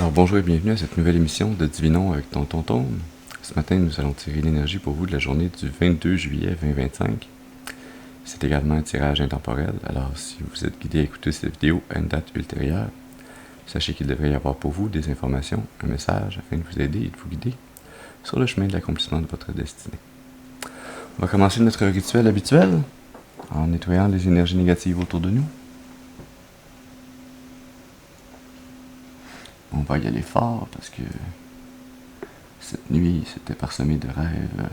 Alors bonjour et bienvenue à cette nouvelle émission de Divinons avec Tonton Tome. Ce matin, nous allons tirer l'énergie pour vous de la journée du 22 juillet 2025. C'est également un tirage intemporel, alors si vous êtes guidé à écouter cette vidéo à une date ultérieure, sachez qu'il devrait y avoir pour vous des informations, un message afin de vous aider et de vous guider sur le chemin de l'accomplissement de votre destinée. On va commencer notre rituel habituel en nettoyant les énergies négatives autour de nous. On va y aller fort parce que cette nuit c'était parsemé de rêves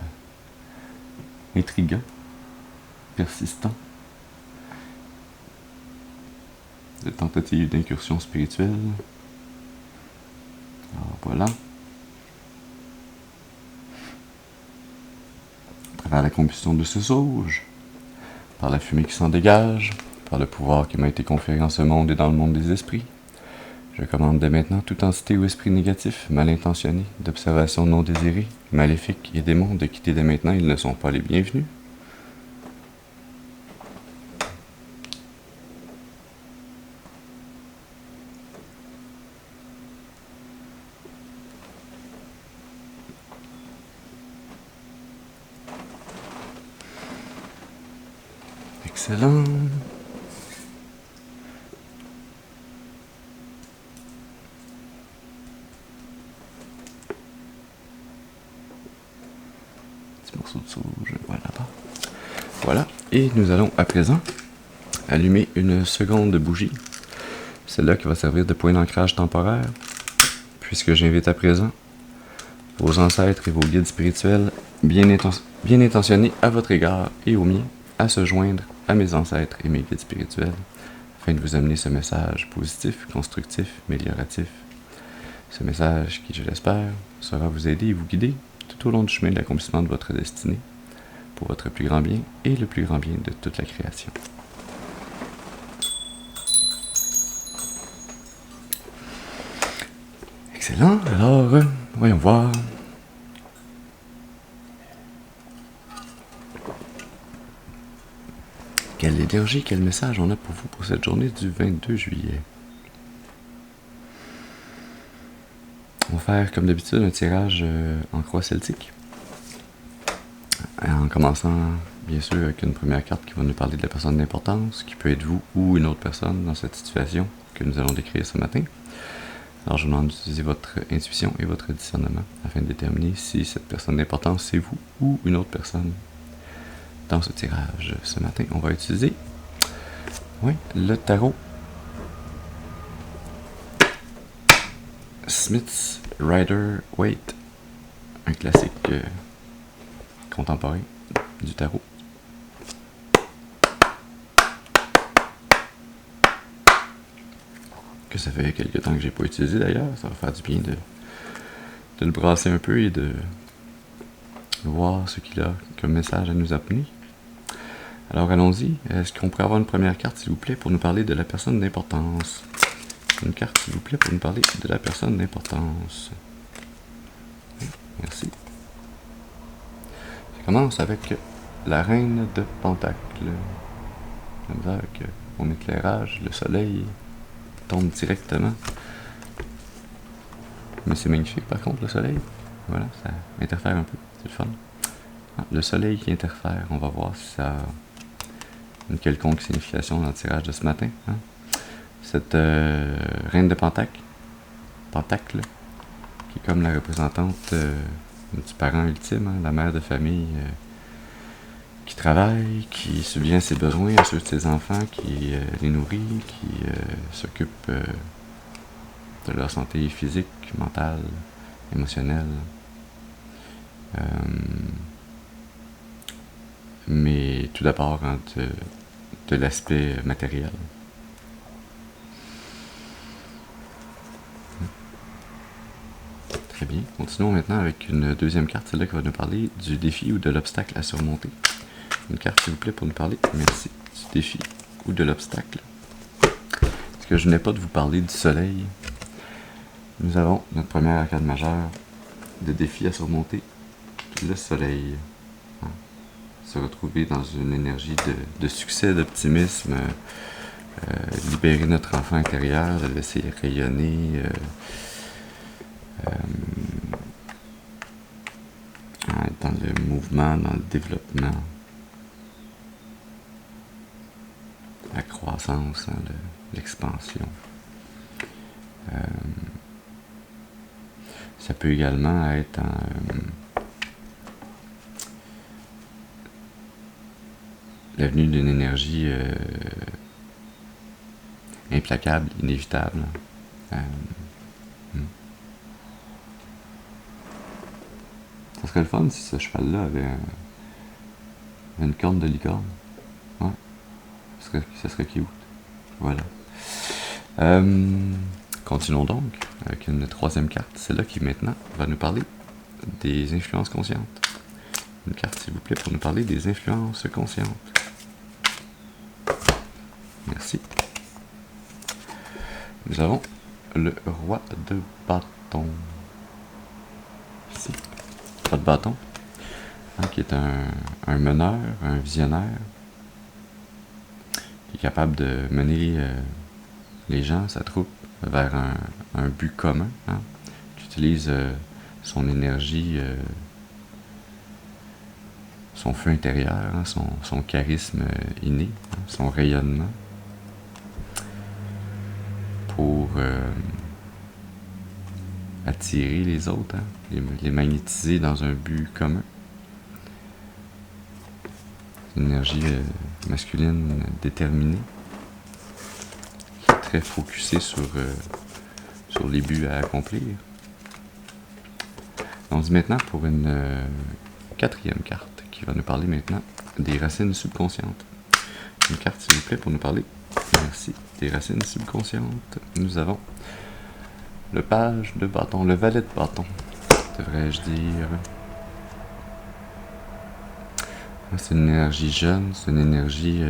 intrigants, persistants, de tentatives d'incursion spirituelle. Alors voilà. À travers la combustion de ce sauge, par la fumée qui s'en dégage, par le pouvoir qui m'a été conféré en ce monde et dans le monde des esprits, je commande dès maintenant toute entité ou esprit négatif, mal intentionné, d'observation non désirée, maléfique et démons de quitter dès maintenant, ils ne sont pas les bienvenus. Excellent. Petit morceau de sauge, voilà là-bas. Voilà, et nous allons à présent allumer une seconde bougie. Celle-là qui va servir de point d'ancrage temporaire, puisque j'invite à présent vos ancêtres et vos guides spirituels bien intentionnés à votre égard et au mien à se joindre à mes ancêtres et mes guides spirituels afin de vous amener ce message positif, constructif, amélioratif. Ce message qui, je l'espère, sera vous aider et vous guider tout au long du chemin de l'accomplissement de votre destinée pour votre plus grand bien et le plus grand bien de toute la création. Excellent, alors voyons voir. Quelle énergie, quel message on a pour vous pour cette journée du 22 juillet. On va faire comme d'habitude un tirage en croix celtique. En commençant bien sûr avec une première carte qui va nous parler de la personne d'importance, qui peut être vous ou une autre personne dans cette situation que nous allons décrire ce matin. Alors je vous demande d'utiliser votre intuition et votre discernement afin de déterminer si cette personne d'importance c'est vous ou une autre personne. Dans ce tirage ce matin, on va utiliser le tarot Smith's Rider-Waite, un classique contemporain du tarot. Que ça fait quelques temps que j'ai pas utilisé d'ailleurs, ça va faire du bien de le brasser un peu et de voir ce qu'il a comme message à nous amener. Alors allons-y, est-ce qu'on pourrait avoir une première carte s'il vous plaît pour nous parler de la personne d'importance? Une carte s'il vous plaît pour nous parler de la personne d'importance. Merci. Ça commence avec la reine de Pentacle. Comme ça, avec mon éclairage, le soleil tombe directement. Mais c'est magnifique par contre le soleil. Voilà, ça interfère un peu, c'est le fun. Le soleil qui interfère, on va voir si ça a une quelconque signification dans le tirage de ce matin. Cette reine de Pentacle, qui est comme la représentante du parent ultime, la mère de famille qui travaille, qui subvient à ses besoins, à ceux de ses enfants, qui les nourrit, qui s'occupe de leur santé physique, mentale, émotionnelle. Mais tout d'abord de l'aspect matériel. Très bien. Continuons maintenant avec une deuxième carte, celle-là qui va nous parler du défi ou de l'obstacle à surmonter. Une carte, s'il vous plaît, pour nous parler, merci, du défi ou de l'obstacle. Parce que je n'ai pas de vous parler du soleil. Nous avons notre première arcade majeure de défi à surmonter, le soleil. Se retrouver dans une énergie de succès, d'optimisme, libérer notre enfant intérieur, le laisser rayonner, Dans le mouvement, dans le développement, la croissance, hein, l'expansion. Ça peut également être l'avenue d'une énergie implacable, inévitable. Ça serait le fun si ce cheval-là avait une corne de licorne. Ouais. Ça serait cute. Voilà. Continuons donc avec une troisième carte. Celle-là qui maintenant va nous parler des influences conscientes. Une carte, s'il vous plaît, pour nous parler des influences conscientes. Merci. Nous avons le roi de bâton. Ici. Roi de bâton. Hein, qui est un meneur, un visionnaire. Qui est capable de mener les gens, sa troupe, vers un but commun. Hein, qui utilise son énergie, son feu intérieur, hein, son charisme inné, hein, son rayonnement, pour attirer les autres, hein, les magnétiser dans un but commun. Une énergie masculine déterminée, qui est très focusée sur les buts à accomplir. On dit maintenant pour une quatrième carte qui va nous parler maintenant des racines subconscientes. Une carte, s'il vous plaît, pour nous parler, merci, des racines subconscientes. Nous avons le page de bâton, le valet de bâton, devrais-je dire. C'est une énergie jeune, c'est une énergie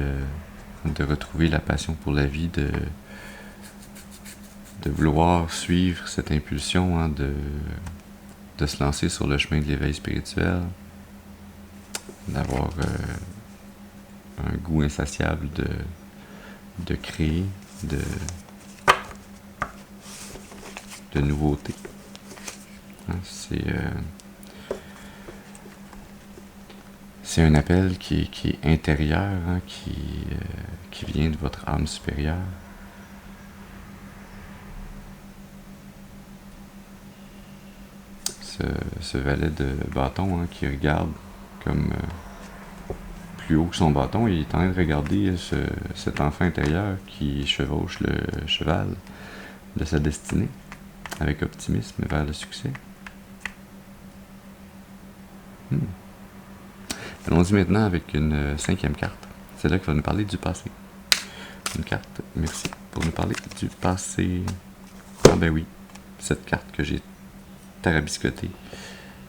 de retrouver la passion pour la vie, de vouloir suivre cette impulsion, hein, de se lancer sur le chemin de l'éveil spirituel, d'avoir un goût insatiable de créer, de nouveautés. Hein, c'est un appel qui est intérieur, hein, qui vient de votre âme supérieure. Ce valet de bâton, hein, qui regarde comme plus haut que son bâton, il est en train de regarder cet enfant intérieur qui chevauche le cheval de sa destinée avec optimisme vers le succès. Allons-y maintenant avec une cinquième carte. C'est là qui va nous parler du passé. Une carte, merci, pour nous parler du passé. Ah ben oui, cette carte que j'ai tarabiscotée,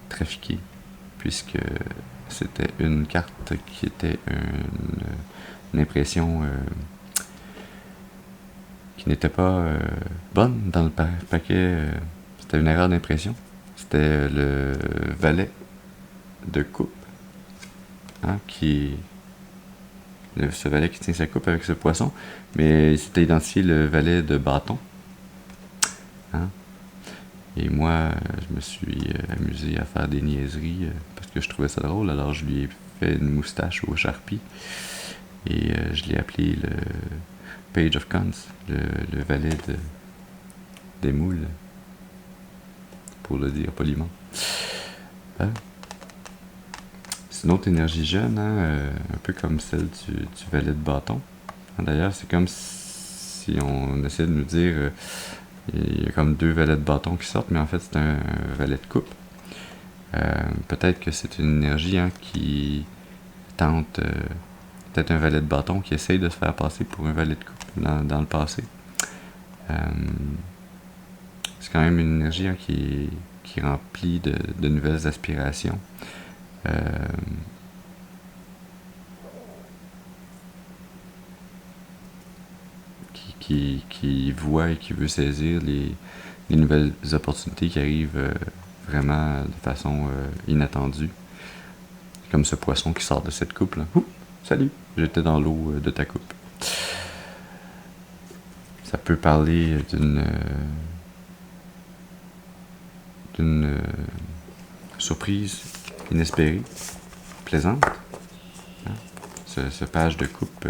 trafiquée, puisque c'était une carte qui était une impression qui n'était pas bonne dans le paquet. C'était une erreur d'impression. C'était le valet de coupe, hein, ce valet qui tient sa coupe avec ce poisson, mais c'était identifié le valet de bâton. Hein? Et moi, je me suis amusé à faire des niaiseries parce que je trouvais ça drôle. Alors je lui ai fait une moustache au Sharpie et je l'ai appelé le Page of Cons, le valet des moules, pour le dire poliment. C'est une autre énergie jeune, hein, un peu comme celle du valet de bâton. D'ailleurs, c'est comme si on essaie de nous dire il y a comme deux valets de bâton qui sortent, mais en fait c'est un valet de coupe. Peut-être que c'est une énergie, hein, qui tente, peut-être un valet de bâton qui essaye de se faire passer pour un valet de coupe dans le passé. C'est quand même une énergie, hein, qui est remplie de nouvelles aspirations. Qui voit et qui veut saisir les nouvelles opportunités qui arrivent vraiment de façon inattendue. Comme ce poisson qui sort de cette coupe là. Ouh, salut, j'étais dans l'eau de ta coupe. Ça peut parler une surprise inespérée, plaisante. Hein? Ce page de coupe,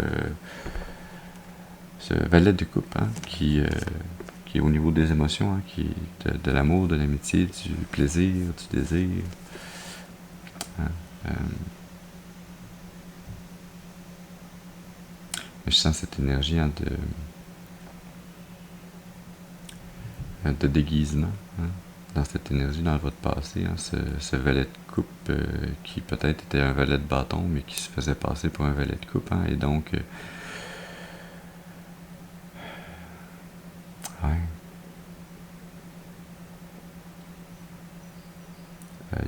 ce valet de coupe, hein, qui est au niveau des émotions, hein, qui est de l'amour, de l'amitié, du plaisir, du désir. Hein? Je sens cette énergie, hein, de déguisement, hein, dans cette énergie, dans votre passé, hein, ce valet de coupe qui peut-être était un valet de bâton, mais qui se faisait passer pour un valet de coupe, hein, et donc ouais.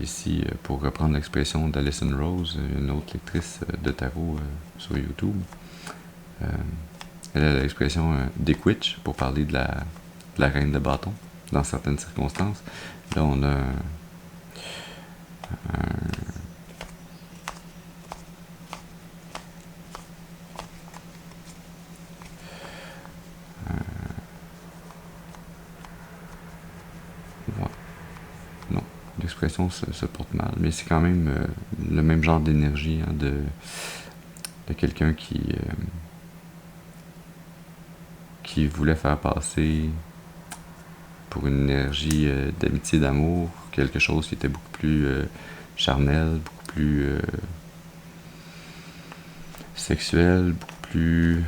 Ici, pour reprendre l'expression d'Alison Rose, une autre lectrice de tarot sur YouTube, elle a l'expression d'Equitch pour parler de la reine de bâton dans certaines circonstances. Là, on a non, l'expression se porte mal, mais c'est quand même le même genre d'énergie, hein, de quelqu'un qui voulait faire passer pour une énergie d'amitié, d'amour, quelque chose qui était beaucoup plus charnel, beaucoup plus sexuel, beaucoup plus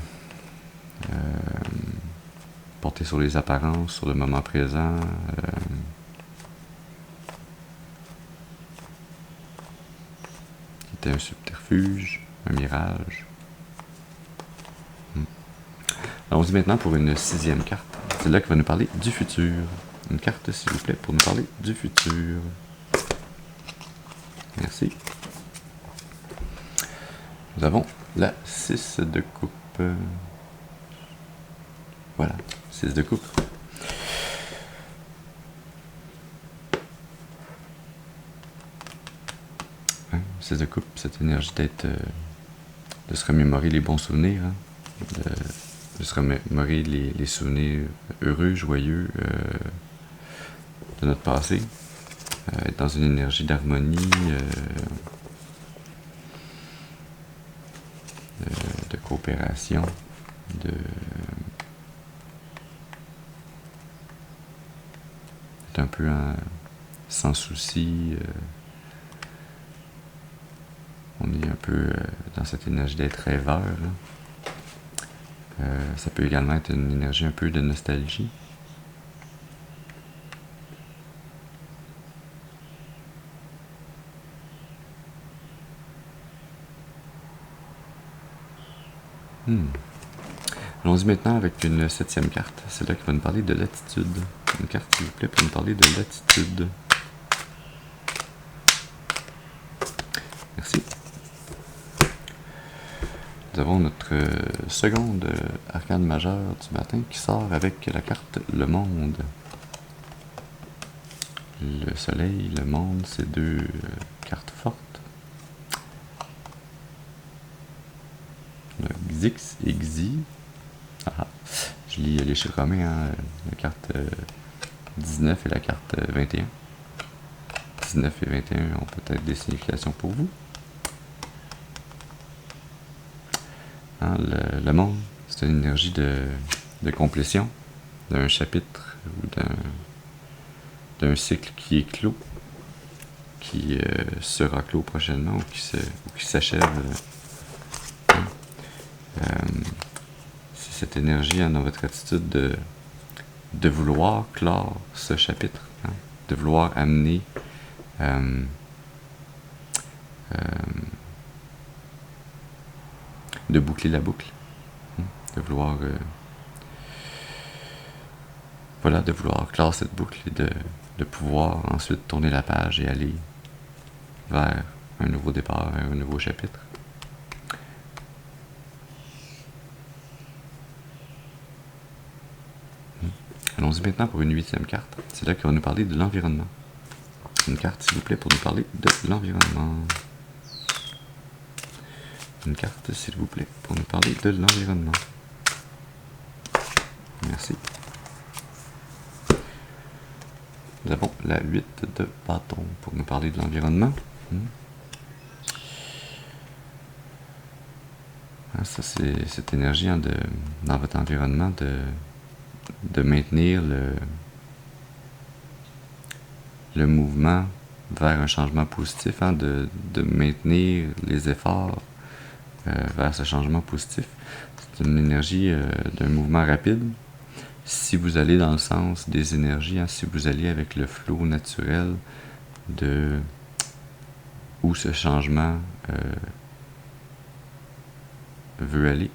porté sur les apparences, sur le moment présent. Qui était un subterfuge, un mirage. Allons-y maintenant pour une 6e carte. C'est là qui va nous parler du futur. Une carte, s'il vous plaît, pour nous parler du futur. Merci. Nous avons la 6 de coupe. Voilà, 6 de coupe. Hein, 6 de coupe, cette énergie d'être... de se remémorer les bons souvenirs, hein, de se remémorer les souvenirs heureux, joyeux de notre passé, être dans une énergie d'harmonie, de coopération, d'être un peu sans souci. On est un peu dans cette énergie d'être rêveur. Ça peut également être une énergie un peu de nostalgie. Allons-y maintenant avec une 7e carte. C'est là qui va nous parler de l'attitude. Une carte, s'il vous plaît, pour nous parler de l'attitude. Merci. Nous avons notre seconde arcane majeure du matin qui sort avec la carte Le Monde. Le soleil, le monde, c'est deux cartes fortes. On a Xix et Xi. Ah, je lis les chiffres romains, hein, la carte 19 et la carte 21. 19 et 21 ont peut-être des significations pour vous. Hein, le monde, c'est une énergie de complétion d'un chapitre ou d'un cycle qui est clos, qui sera clos prochainement ou qui s'achève. C'est cette énergie, hein, dans votre attitude de vouloir clore ce chapitre, hein, de vouloir amener de boucler la boucle, hein, de vouloir voilà, de vouloir clore cette boucle et de pouvoir ensuite tourner la page et aller vers un nouveau départ, vers un nouveau chapitre. Allons-y maintenant pour une 8e carte. C'est là qu'on va nous parler de l'environnement. Une carte, s'il vous plaît, pour nous parler de l'environnement. Une carte, s'il vous plaît, pour nous parler de l'environnement. Merci. Nous avons la 8 de bâton pour nous parler de l'environnement. Ça, c'est cette énergie dans votre environnement de maintenir le mouvement vers un changement positif, de maintenir les efforts vers ce changement positif. C'est une énergie d'un mouvement rapide. Si vous allez dans le sens des énergies, si vous allez avec le flot naturel de où ce changement veut aller.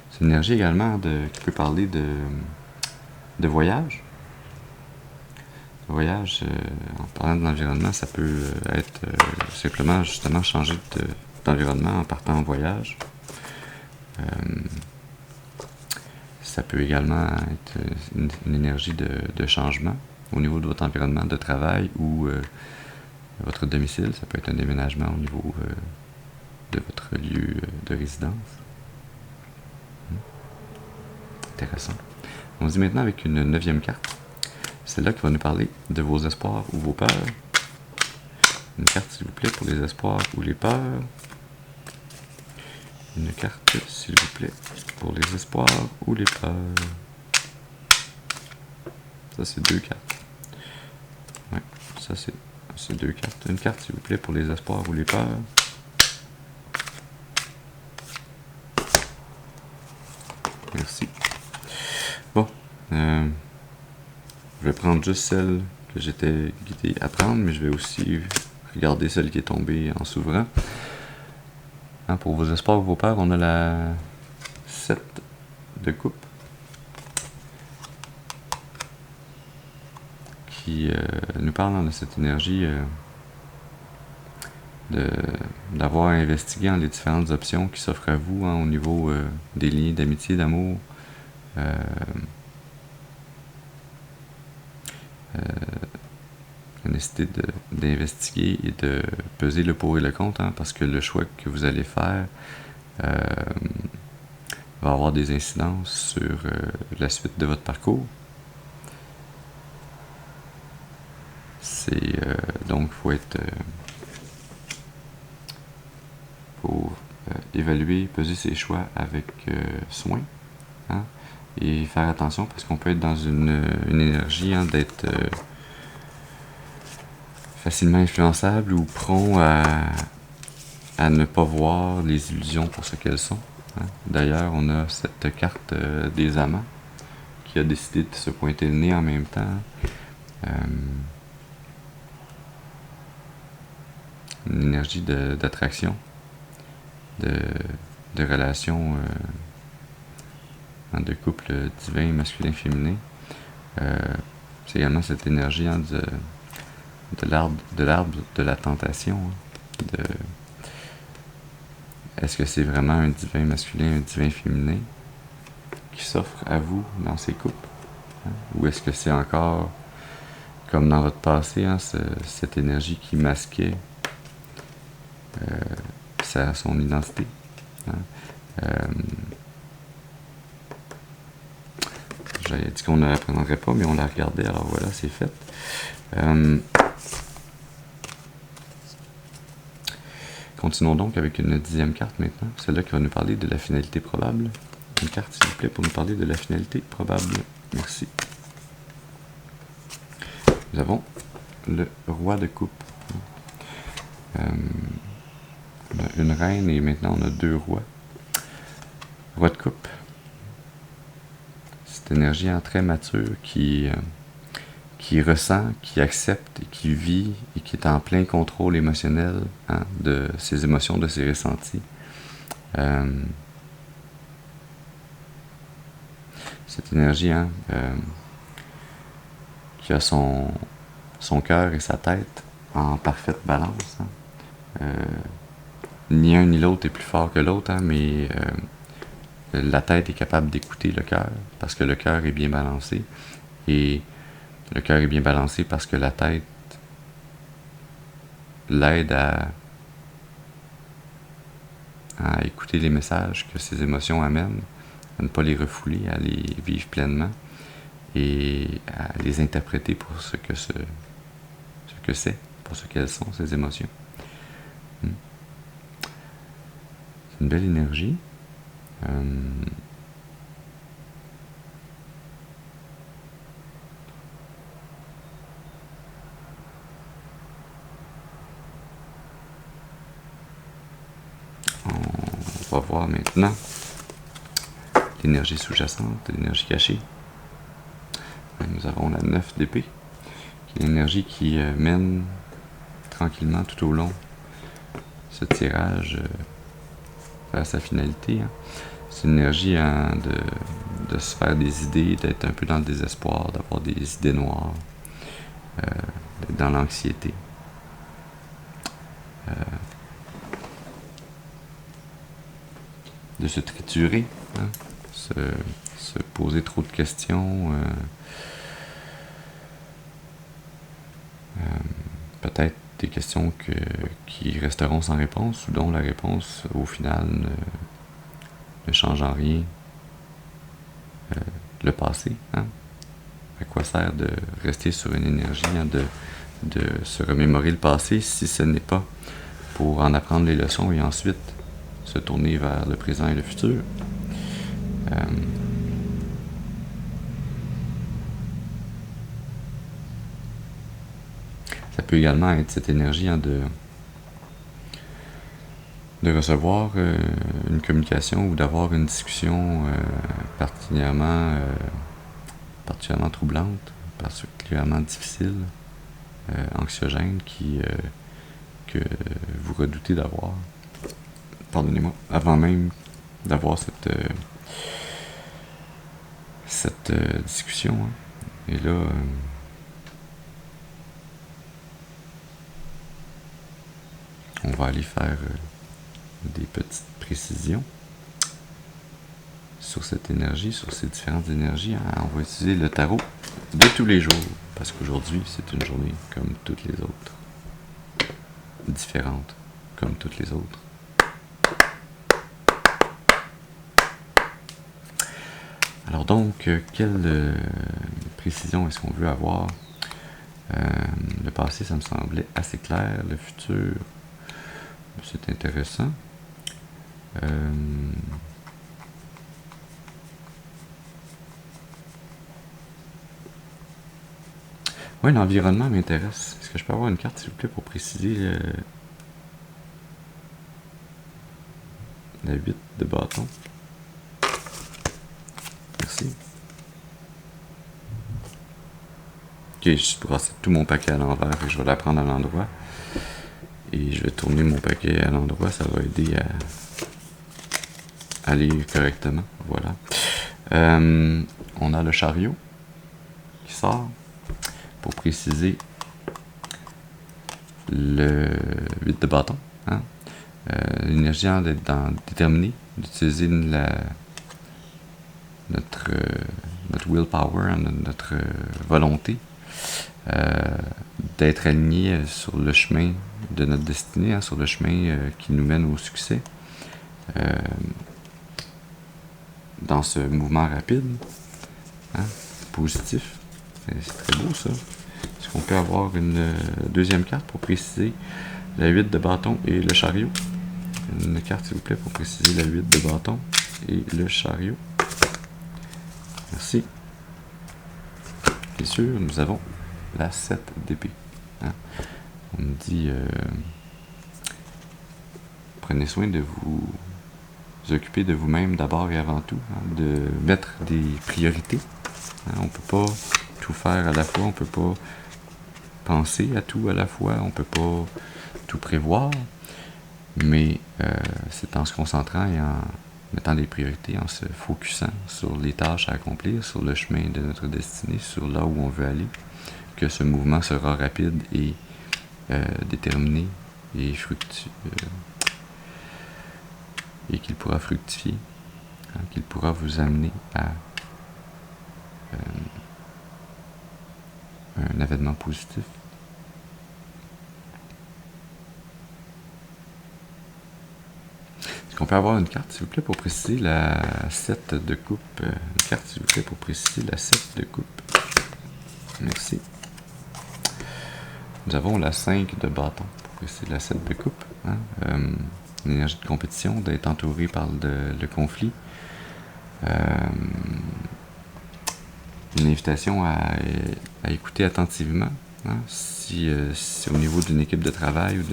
C'est une énergie également qui peut parler de voyage. Le voyage, en parlant de l'environnement, ça peut être simplement justement changer d'environnement en partant en voyage. Ça peut également être une énergie de changement au niveau de votre environnement de travail ou votre domicile. Ça peut être un déménagement au niveau de votre lieu de résidence. Intéressant. On se dit maintenant avec une 9e carte. C'est là qui va nous parler de vos espoirs ou vos peurs. Une carte, s'il vous plaît, pour les espoirs ou les peurs. Une carte, s'il vous plaît, pour les espoirs ou les peurs. Ça, c'est 2 cartes. Ouais, ça, c'est 2 cartes. Une carte, s'il vous plaît, pour les espoirs ou les peurs. Merci. Bon. Je vais prendre juste celle que j'étais guidé à prendre, mais je vais aussi regarder celle qui est tombée en s'ouvrant. Pour vos espoirs ou vos peurs, on a la 7 de coupe qui nous parle de cette énergie d'avoir investigué les différentes options qui s'offrent à vous au niveau des liens d'amitié, d'amour, la nécessité d'investiguer et de peser le pour et le contre, parce que le choix que vous allez faire va avoir des incidences sur la suite de votre parcours. Donc, il faut être pour évaluer, peser ses choix avec soin, et faire attention parce qu'on peut être dans une énergie d'être facilement influençable ou prompt à ne pas voir les illusions pour ce qu'elles sont. D'ailleurs, on a cette carte des amants qui a décidé de se pointer le nez en même temps. Une énergie d'attraction, de relation de couple divin, masculin, féminin. C'est également cette énergie de l'arbre de la tentation. Est-ce que c'est vraiment un divin masculin, un divin féminin qui s'offre à vous dans ces couples? Ou est-ce que c'est encore, comme dans votre passé, cette énergie qui masquait son identité? J'avais dit qu'on ne la prendrait pas, mais on la regardait, alors voilà, c'est fait. Continuons donc avec une 10e carte maintenant, celle-là qui va nous parler de la finalité probable. Une carte, s'il vous plaît, pour nous parler de la finalité probable. Merci. Nous avons le roi de coupe. On a une reine et maintenant on a 2 rois. Roi de coupe. Cette énergie très mature qui ressent, qui accepte, et qui vit et qui est en plein contrôle émotionnel de ses émotions, de ses ressentis. Cette énergie qui a son cœur et sa tête en parfaite balance. Ni un ni l'autre est plus fort que l'autre, mais la tête est capable d'écouter le cœur parce que le cœur est bien balancé. Et le cœur est bien balancé parce que la tête l'aide à écouter les messages que ses émotions amènent, à ne pas les refouler, à les vivre pleinement et à les interpréter pour ce que c'est, pour ce qu'elles sont, ces émotions. C'est une belle énergie. On va voir maintenant l'énergie sous-jacente, l'énergie cachée. Nous avons la 9 d'épée, qui est l'énergie qui mène tranquillement tout au long ce tirage vers sa finalité. C'est une énergie de se faire des idées, d'être un peu dans le désespoir, d'avoir des idées noires, d'être dans l'anxiété. De se triturer, se poser trop de questions, peut-être des questions qui resteront sans réponse ou dont la réponse au final ne change en rien le passé. À quoi sert de rester sur une énergie, de se remémorer le passé si ce n'est pas pour en apprendre les leçons et ensuite se tourner vers le présent et le futur. Ça peut également être cette énergie de recevoir une communication ou d'avoir une discussion particulièrement troublante, particulièrement difficile, anxiogène, que vous redoutez d'avoir. Pardonnez-moi, avant même d'avoir cette discussion. Et là, on va aller faire des petites précisions sur cette énergie, sur ces différentes énergies. On va utiliser le tarot de tous les jours, parce qu'aujourd'hui, c'est une journée comme toutes les autres. Différente comme toutes les autres. Alors donc, quelle précision est-ce qu'on veut avoir? Le passé, ça me semblait assez clair. Le futur, c'est intéressant. Oui, l'environnement m'intéresse. Est-ce que je peux avoir une carte, s'il vous plaît, pour préciser la 8 de bâton? Merci. Ok, je brasse tout mon paquet à l'envers et je vais la prendre à l'endroit. Et je vais tourner mon paquet à l'endroit, ça va aider à lire correctement. Voilà. On a le chariot qui sort pour préciser le 8 de bâton. L'énergie d'être déterminée, d'utiliser notre willpower, notre volonté, d'être aligné sur le chemin de notre destinée, sur le chemin qui nous mène au succès. Dans ce mouvement rapide, positif. C'est très beau ça. Est-ce qu'on peut avoir une deuxième carte pour préciser la 8 de bâton et le chariot? Une carte s'il vous plaît pour préciser la 8 de bâton et le chariot. Merci. Bien sûr, nous avons la 7 d'épée. On me dit prenez soin de vous occuper de vous-même d'abord et avant tout, de mettre des priorités. On peut pas tout faire à la fois, on peut pas penser à tout à la fois, on peut pas tout prévoir, mais c'est en se concentrant et en mettant des priorités, en se focusant sur les tâches à accomplir, sur le chemin de notre destinée, sur là où on veut aller, que ce mouvement sera rapide et déterminé et fructueux, et qu'il pourra fructifier, qu'il pourra vous amener à un événement positif. Est-ce qu'on peut avoir une carte, s'il vous plaît, pour préciser la 7 de coupe? Une carte, s'il vous plaît, pour préciser la 7 de coupe. Merci. Nous avons la 5 de bâton. C'est la 7 de coupe. Hein? Une énergie de compétition, d'être entouré par le conflit. Une invitation à écouter attentivement. Hein? Si au niveau d'une équipe de travail ou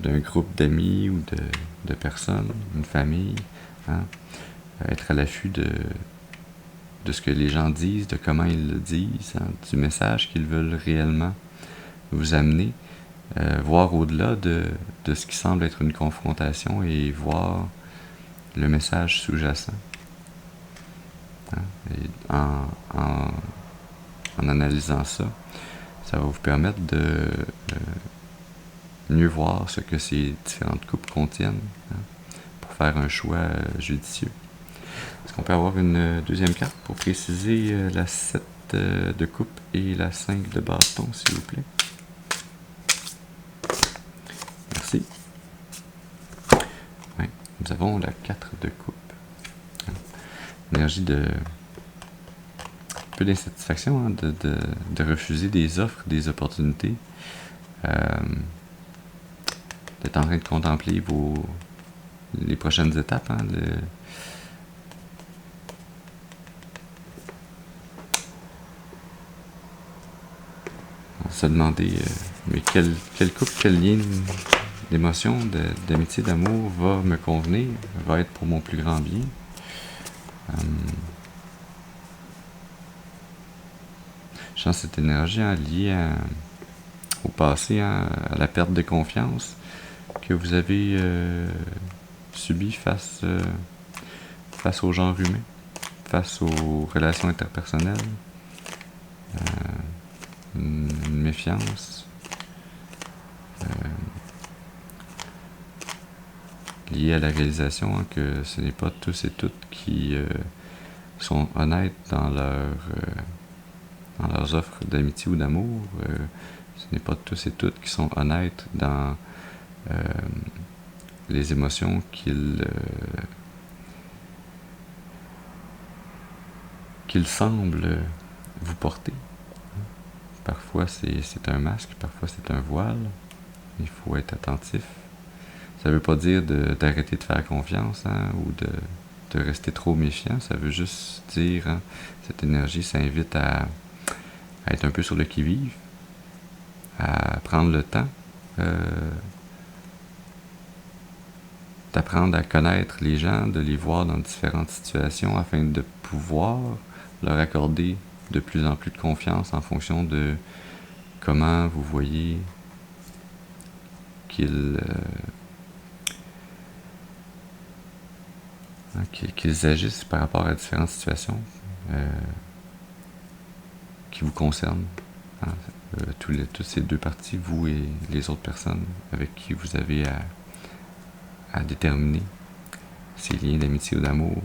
d'un groupe d'amis ou de personnes, une famille, hein? Être à l'affût de ce que les gens disent, de comment ils le disent, hein? Du message qu'ils veulent réellement vous amener. Voir au-delà de ce qui semble être une confrontation et voir le message sous-jacent. Hein? Et en analysant ça, ça va vous permettre de mieux voir ce que ces différentes coupes contiennent, hein, pour faire un choix judicieux. Est-ce qu'on peut avoir une deuxième carte pour préciser la 7 de coupe et la 5 de bâton, s'il vous plaît? Merci. Ouais, nous avons la 4 de coupe. Énergie de un peu d'insatisfaction, hein, de refuser des offres, des opportunités. D'être en train de contempler les prochaines étapes. Hein, on se demander mais quel couple, quel lien d'émotion, d'amitié, d'amour va me convenir, va être pour mon plus grand bien. Je sens cette énergie, hein, liée au passé, hein, à la perte de confiance que vous avez subi face au genre humain, face aux relations interpersonnelles, une méfiance liée à la réalisation, hein, que ce n'est pas tous et toutes qui sont honnêtes dans leurs offres d'amitié ou d'amour. Ce n'est pas tous et toutes qui sont honnêtes dans les émotions qu'ils semblent vous porter. Parfois c'est un masque, parfois c'est un voile. Il faut être attentif. Ça ne veut pas dire d'arrêter de faire confiance, hein, ou de rester trop méfiant. Ça veut juste dire, hein, cette énergie, ça invite à être un peu sur le qui-vive, à prendre le temps d'apprendre à connaître les gens, de les voir dans différentes situations afin de pouvoir leur accorder de plus en plus de confiance en fonction de comment vous voyez qu'ils agissent par rapport à différentes situations qui vous concernent. Hein, toutes ces deux parties, vous et les autres personnes avec qui vous avez à déterminer ces liens d'amitié ou d'amour,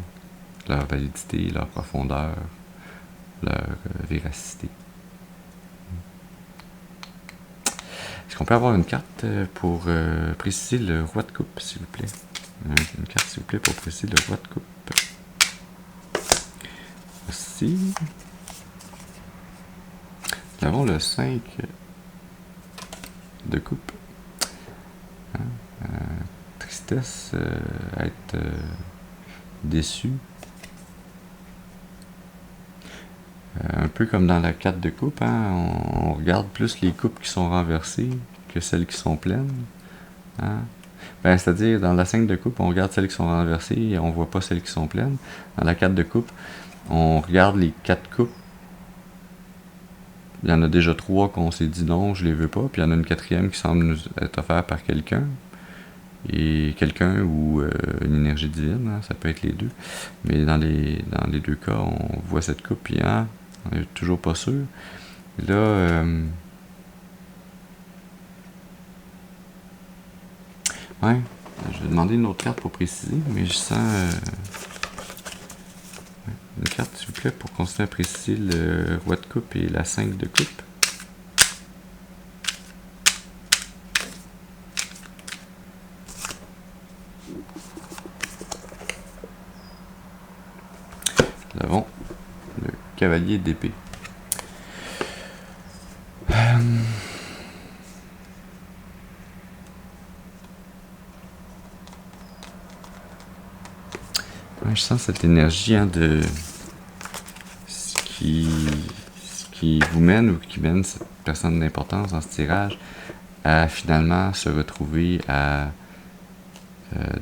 leur validité, leur profondeur, leur véracité. Est-ce qu'on peut avoir une carte pour préciser le roi de coupe, s'il vous plaît? Une carte, s'il vous plaît, pour préciser le roi de coupe. Merci. Nous avons le 5 de coupe. Hein? Tristesse, être déçu. Un peu comme dans la 4 de coupe, hein? On regarde plus les coupes qui sont renversées que celles qui sont pleines. Hein? C'est-à-dire, dans la 5 de coupe, on regarde celles qui sont renversées et on voit pas celles qui sont pleines. Dans la 4 de coupe, on regarde les 4 coupes. Il y en a déjà 3 qu'on s'est dit non, je les veux pas. Puis il y en a une 4e qui semble nous être offerte par quelqu'un. Et quelqu'un ou une énergie divine, hein, ça peut être les deux. Mais dans les deux cas, on voit cette coupe, puis hein, on n'est toujours pas sûr. Et là, ouais, je vais demander une autre carte pour préciser, mais je sens une carte, s'il vous plaît, pour continuer à préciser le roi de coupe et la 5 de coupe. Nous avons le cavalier d'épée. je sens cette énergie de ce qui vous mène ou qui mène cette personne d'importance dans ce tirage à finalement se retrouver à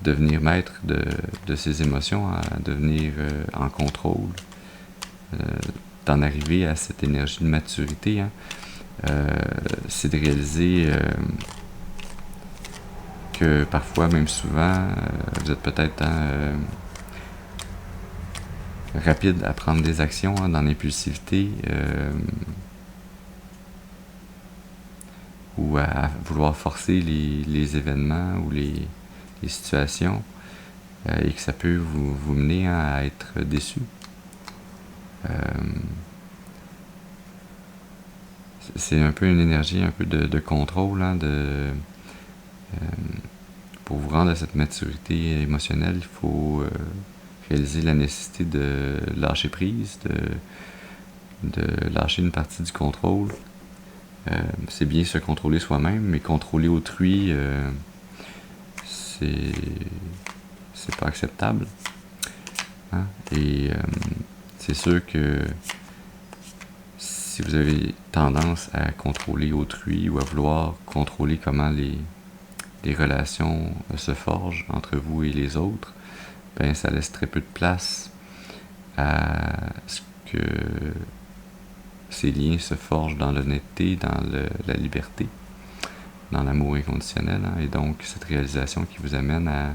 devenir maître de ses émotions, à devenir en contrôle, d'en arriver à cette énergie de maturité. C'est de réaliser que parfois, même souvent, vous êtes peut-être rapide à prendre des actions dans l'impulsivité ou à vouloir forcer les événements ou les situations et que ça peut vous mener à être déçu. C'est un peu une énergie un peu de contrôle, pour vous rendre à cette maturité émotionnelle, il faut réaliser la nécessité de lâcher prise, de lâcher une partie du contrôle. C'est bien se contrôler soi-même, mais contrôler autrui, c'est pas acceptable. Et c'est sûr que si vous avez tendance à contrôler autrui ou à vouloir contrôler comment les relations se forgent entre vous et les autres, ben ça laisse très peu de place à ce que ces liens se forgent dans l'honnêteté, dans la liberté, dans l'amour inconditionnel, et donc cette réalisation qui vous amène à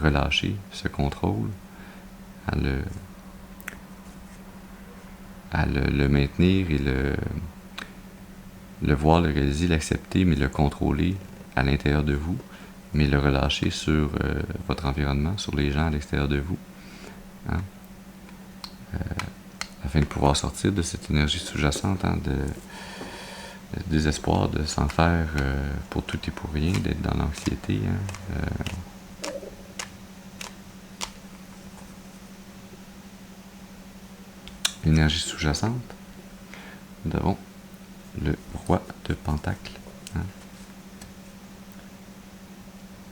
relâcher ce contrôle, à le maintenir et le voir, le réaliser, l'accepter, mais le contrôler à l'intérieur de vous, mais le relâcher sur votre environnement, sur les gens à l'extérieur de vous, afin de pouvoir sortir de cette énergie sous-jacente de désespoir, de s'en faire pour tout et pour rien, d'être dans l'anxiété. L'énergie sous-jacente, nous avons le roi de Pentacle,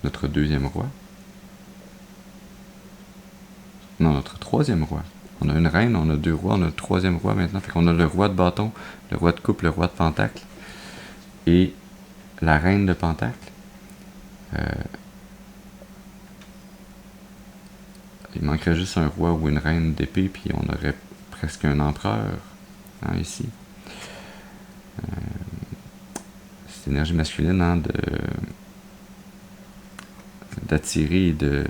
notre deuxième roi, non, notre troisième roi. On a une reine, on a deux rois, on a le troisième roi maintenant, fait qu'on a le roi de bâton, le roi de coupe, le roi de Pentacle et la reine de Pentacle. Il manquerait juste un roi ou une reine d'épée, puis on aurait presque un empereur ici. Cette énergie masculine d'attirer et de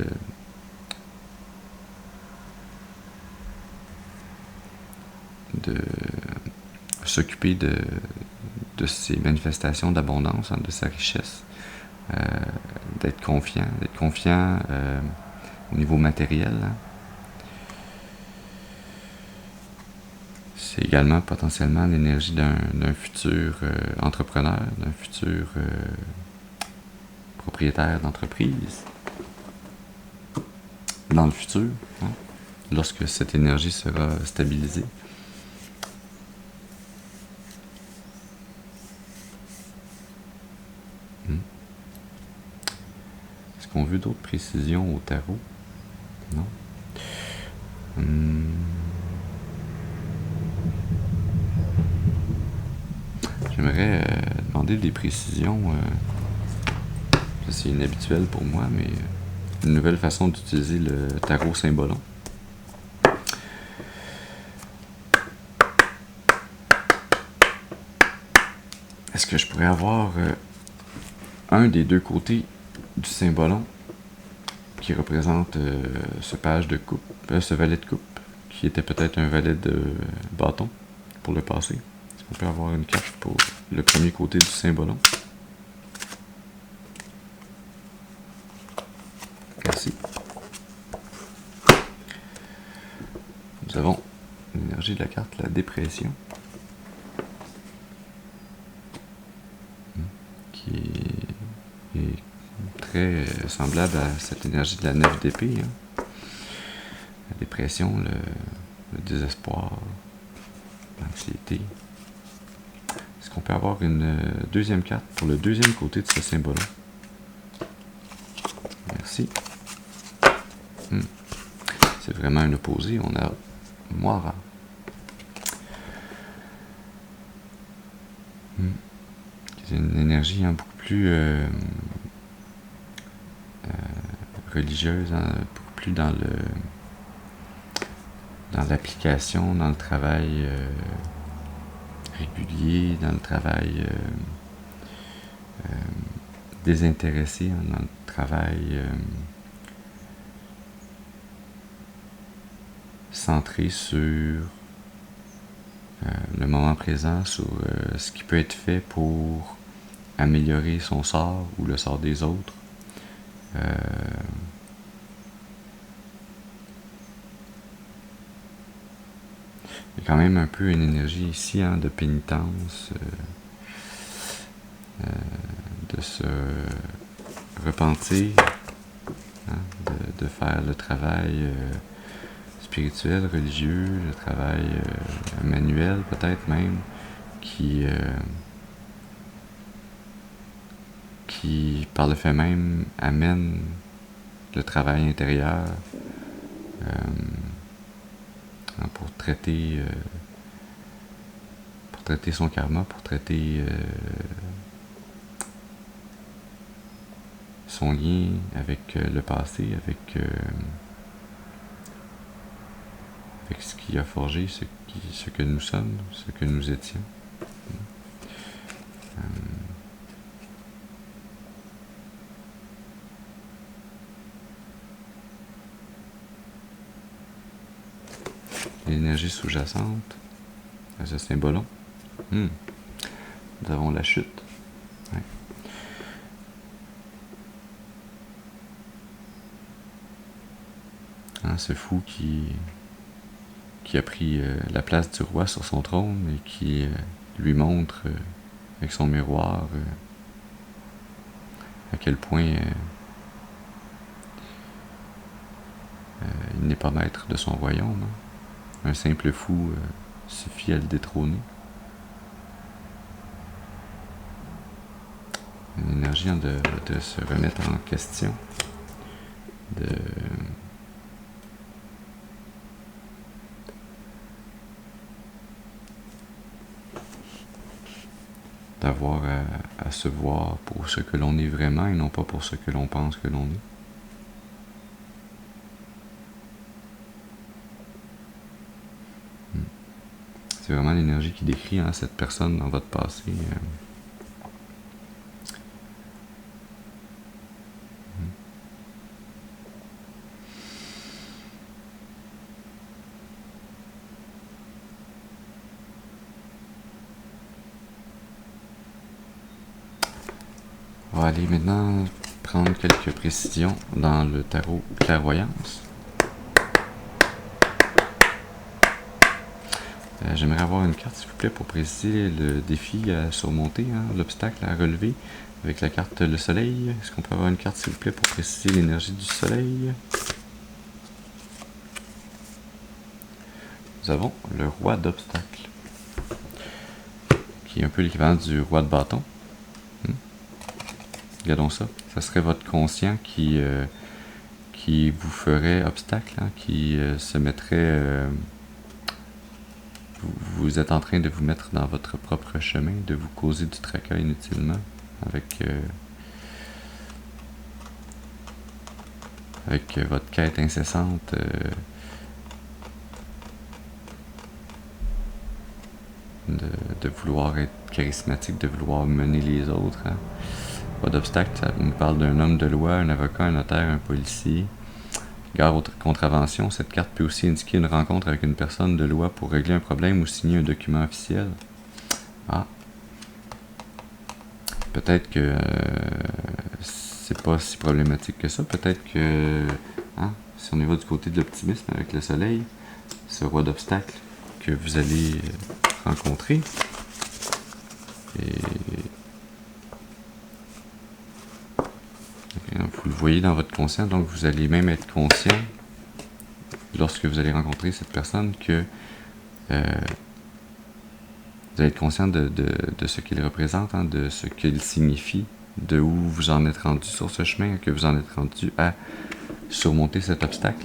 s'occuper de ces manifestations d'abondance, de sa richesse, d'être confiant au niveau matériel. C'est également potentiellement l'énergie d'un futur entrepreneur, d'un futur propriétaire d'entreprise dans le futur, lorsque cette énergie sera stabilisée. Est-ce qu'on veut d'autres précisions au tarot? Non? J'aimerais demander des précisions. Ça, c'est inhabituel pour moi, mais une nouvelle façon d'utiliser le tarot Symbolon. Est-ce que je pourrais avoir un des deux côtés du Symbolon qui représente ce page de coupe, ce valet de coupe, qui était peut-être un valet de bâton pour le passé? Est-ce qu'on peut avoir une carte pour le premier côté du Symbolon? Merci. Nous avons l'énergie de la carte, la dépression, qui est très semblable à cette énergie de la 9 d'épée. La dépression, le désespoir, l'anxiété. Est-ce qu'on peut avoir une deuxième carte pour le deuxième côté de ce symbole-là? Merci. c'est vraiment un opposé. On a Moira. C'est une énergie beaucoup plus religieuse, beaucoup plus dans l'application, dans le travail régulier, dans le travail désintéressé, dans le travail centré sur le moment présent, sur ce qui peut être fait pour améliorer son sort ou le sort des autres. Il y a quand même un peu une énergie ici de pénitence, de se repentir, de faire le travail spirituel, religieux, le travail manuel peut-être même, qui par le fait même amène le travail intérieur pour traiter son karma, pour traiter son lien avec le passé, avec ce qui a forgé ce que nous sommes, ce que nous étions. L'énergie sous-jacente à ce symbolon. Nous avons la chute. Ouais. Ce fou qui a pris la place du roi sur son trône et qui lui montre avec son miroir à quel point il n'est pas maître de son royaume. Un simple fou suffit à le détrôner. Une énergie de se remettre en question, d'avoir à se voir pour ce que l'on est vraiment et non pas pour ce que l'on pense que l'on est. C'est vraiment l'énergie qui décrit cette personne dans votre passé. On va aller maintenant prendre quelques précisions dans le tarot clairvoyance. J'aimerais avoir une carte, s'il vous plaît, pour préciser le défi à surmonter, l'obstacle à relever, avec la carte le soleil. Est-ce qu'on peut avoir une carte, s'il vous plaît, pour préciser l'énergie du soleil? Nous avons le roi d'obstacle, qui est un peu l'équivalent du roi de bâton. Regardons ça. Ça serait votre conscient qui vous ferait obstacle, qui se mettrait... vous êtes en train de vous mettre dans votre propre chemin, de vous causer du tracas inutilement avec votre quête incessante de vouloir être charismatique, de vouloir mener les autres. Pas d'obstacle, ça nous parle d'un homme de loi, un avocat, un notaire, un policier. Gare aux contraventions, cette carte peut aussi indiquer une rencontre avec une personne de loi pour régler un problème ou signer un document officiel. Peut-être que c'est pas si problématique que ça. Peut-être que si on y va du côté de l'optimisme avec le soleil, ce roi d'obstacles que vous allez rencontrer, vous le voyez dans votre conscient, donc vous allez même être conscient lorsque vous allez rencontrer cette personne que vous allez être conscient de ce qu'il représente, de ce qu'il signifie, de où vous en êtes rendu sur ce chemin, que vous en êtes rendu à surmonter cet obstacle.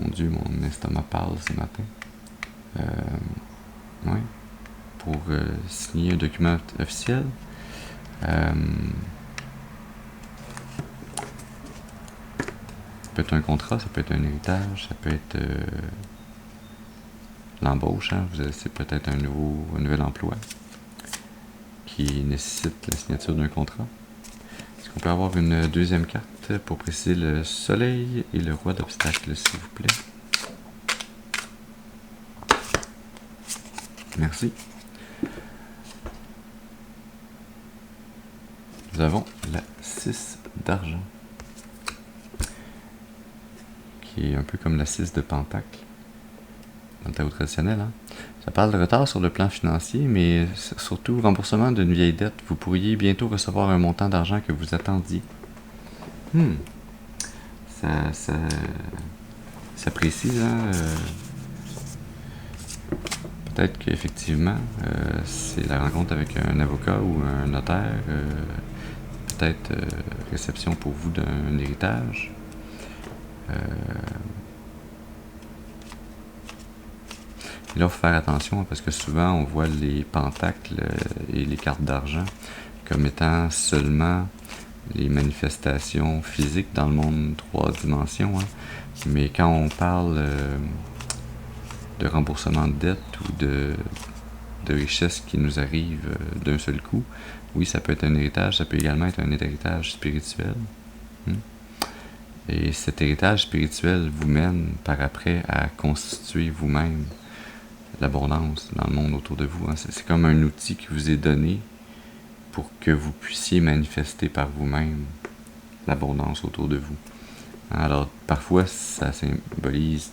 Dieu, mon estomac parle ce matin. Ouais. Pour signer un document officiel. Ça peut être un contrat, ça peut être un héritage, ça peut être l'embauche. Hein. C'est peut-être un nouvel emploi qui nécessite la signature d'un contrat. Est-ce qu'on peut avoir une deuxième carte pour préciser le soleil et le roi d'obstacles, s'il vous plaît? Merci. Nous avons la 6 d'argent, qui est un peu comme la 6 de pentacle dans le tarot traditionnel. Hein? Ça parle de retard sur le plan financier, mais surtout remboursement d'une vieille dette. Vous pourriez bientôt recevoir un montant d'argent que vous attendiez. Ça précise, hein? Peut-être qu'effectivement, c'est la rencontre avec un avocat ou un notaire, peut-être réception pour vous d'un héritage. Et là, il faut faire attention parce que souvent, on voit les pentacles et les cartes d'argent comme étant seulement les manifestations physiques dans le monde 3 dimensions. Hein. Mais quand on parle de remboursement de dette ou de richesse qui nous arrive d'un seul coup, oui, ça peut être un héritage, ça peut également être un héritage spirituel. Et cet héritage spirituel vous mène par après à constituer vous-même l'abondance dans le monde autour de vous. Hein. C'est comme un outil qui vous est donné pour que vous puissiez manifester par vous-même l'abondance autour de vous. Alors, parfois, ça symbolise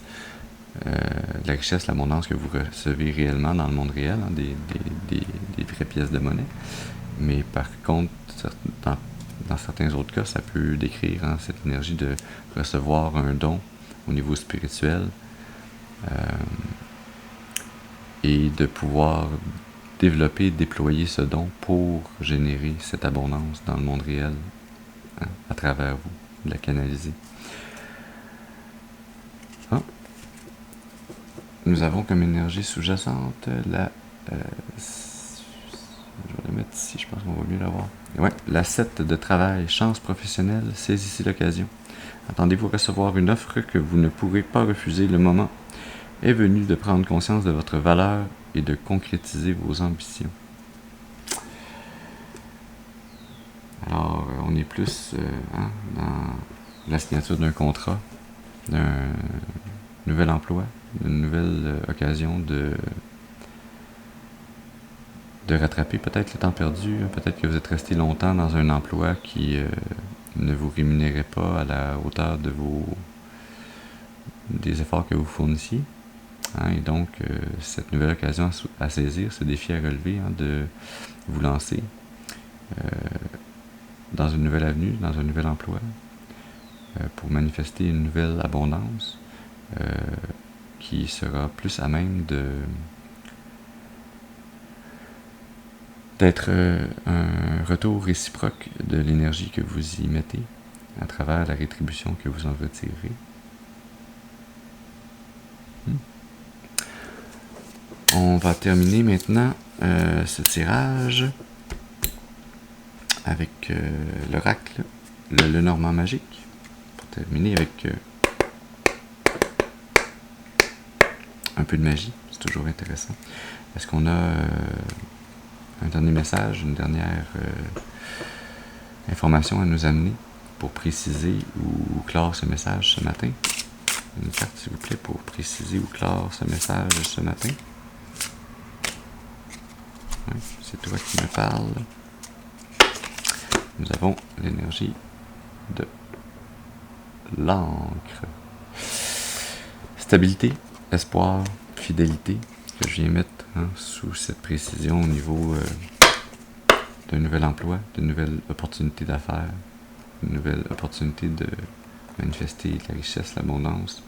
la richesse, l'abondance que vous recevez réellement dans le monde réel, hein, des vraies pièces de monnaie. Mais par contre, dans certains autres cas, ça peut décrire cette énergie de recevoir un don au niveau spirituel et de pouvoir développer, déployer ce don pour générer cette abondance dans le monde réel, hein, à travers vous, de la canaliser. Nous avons comme énergie sous-jacente la... je vais la mettre ici, je pense qu'on va mieux la voir. Ouais, la 7 de travail, chance professionnelle, saisissez l'occasion. Attendez-vous recevoir une offre que vous ne pourrez pas refuser. Le moment est venu de prendre conscience de votre valeur et de concrétiser vos ambitions. Alors, on est plus dans la signature d'un contrat, d'un nouvel emploi, d'une nouvelle occasion de rattraper peut-être le temps perdu. Peut-être que vous êtes resté longtemps dans un emploi qui ne vous rémunérait pas à la hauteur des efforts que vous fournissiez. Hein, et donc, cette nouvelle occasion à saisir, ce défi à relever, hein, de vous lancer dans une nouvelle avenue, dans un nouvel emploi, pour manifester une nouvelle abondance qui sera plus à même d'être un retour réciproque de l'énergie que vous y mettez à travers la rétribution que vous en retirez. On va terminer maintenant ce tirage avec l'oracle, le Normand magique, pour terminer avec un peu de magie, c'est toujours intéressant. Est-ce qu'on a un dernier message, une dernière information à nous amener pour préciser ou clore ce message ce matin? Une carte, s'il vous plaît, pour préciser ou clore ce message ce matin. Oui, c'est toi qui me parles. Nous avons l'énergie de l'encre. Stabilité, espoir, fidélité, que je viens mettre sous cette précision au niveau d'un nouvel emploi, d'une nouvelle opportunité d'affaires, une nouvelle opportunité de manifester la richesse, l'abondance,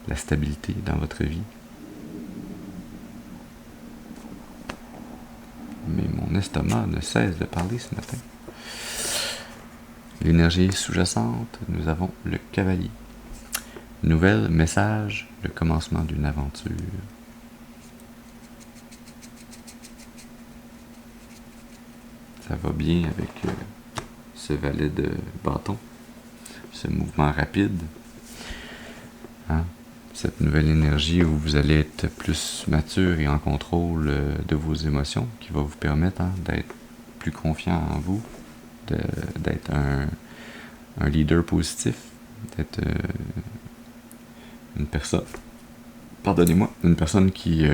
la stabilité dans votre vie. Mais mon estomac ne cesse de parler ce matin. L'énergie sous-jacente, nous avons le cavalier. Nouvel message, le commencement d'une aventure. Ça va bien avec ce valet de bâton, ce mouvement rapide. Hein? Cette nouvelle énergie où vous allez être plus mature et en contrôle de vos émotions, qui va vous permettre d'être plus confiant en vous, d'être un leader positif, d'être une personne, une personne qui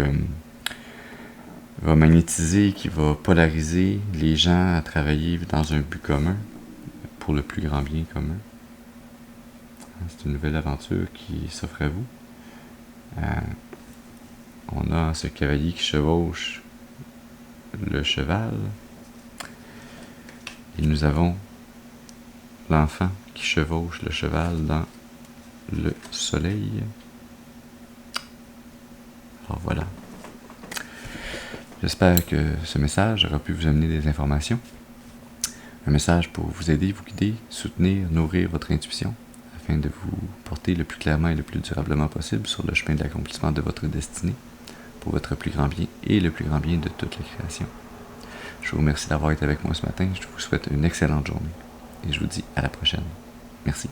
va magnétiser, qui va polariser les gens à travailler dans un but commun, pour le plus grand bien commun. C'est une nouvelle aventure qui s'offre à vous. On a ce cavalier qui chevauche le cheval. Et nous avons l'enfant qui chevauche le cheval dans le soleil. Alors voilà. J'espère que ce message aura pu vous amener des informations. Un message pour vous aider, vous guider, soutenir, nourrir votre intuition, afin de vous porter le plus clairement et le plus durablement possible sur le chemin de l'accomplissement de votre destinée, pour votre plus grand bien et le plus grand bien de toute la création. Je vous remercie d'avoir été avec moi ce matin. Je vous souhaite une excellente journée et je vous dis à la prochaine. Merci.